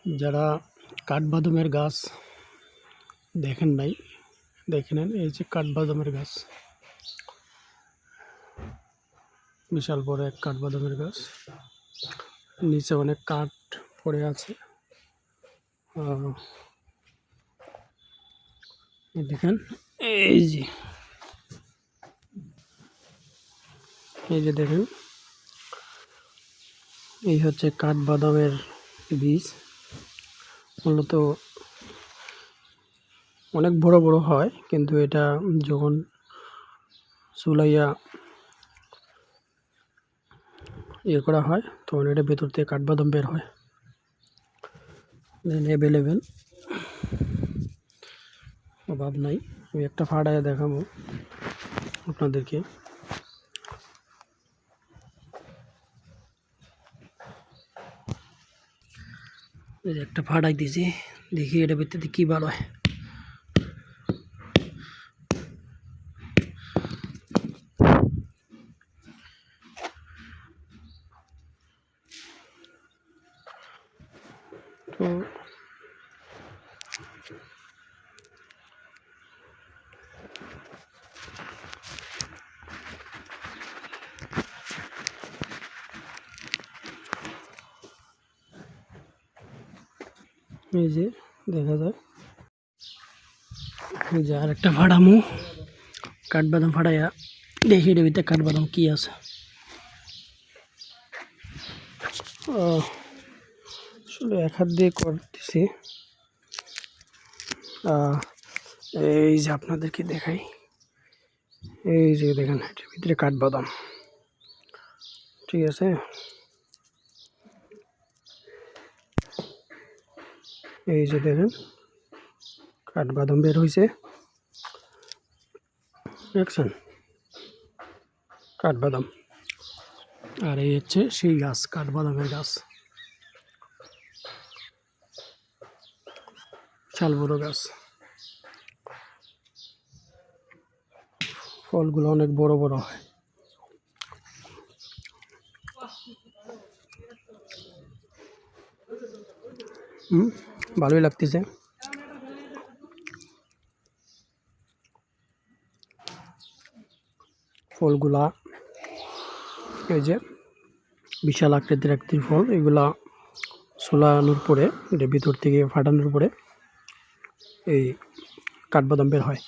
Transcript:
যারা কাঠবাদামের গাছ দেখেন নাই, দেখে নেন। এই যে কাঠবাদামের গাছ, বিশাল বড় এক কাঠবাদামের গাছ। নিচে অনেক কাঠ পড়ে আছে। দেখেন, এই যে দেখেন, এই হচ্ছে কাঠবাদামের বীজ। মূলত অনেক বড় বড় হয়, কিন্তু এটা যখন চুলাইয়া করা হয় তখন এটা ভেতর থেকে কাঠবাদাম বের হয়। অ্যাভেলেবেল, অভাব নাই। আমি একটা ফাড়ায় দেখাবো আপনাদেরকে। একটা ফাড়াই দিয়েছি, দেখি এটা ভিতরে কি ভালো হয়। তো এই যে দেখা যায়, এই যে আর একটা ফাড়ামু, কাঠবাদাম ফাড়াইয়া দেখি এটার ভিতরে কাঠবাদাম কি আছে। আসলে এক হাত দিয়ে করতেছি। এই যে আপনাদেরকে দেখাই, এই যে দেখেন এটার ভিতরে কাঠবাদাম, ঠিক আছে। এই যে দেখেন কাঠবাদাম বের হয়েছে, দেখছেন কাঠবাদাম। আর এই হচ্ছে সেই গাছ, কাঠবাদামের গাছ, বিশাল বড় গাছ। ফলগুলো অনেক বড় বড় হয়। ভালোই লাগতেছে। ফলগুলা এই যে বিশাল আকৃতির ফল। এগুলা ছোলানোর পরে, এটা ভিতর থেকে ফাটানোর পরে এই কাঠবাদাম বের হয়।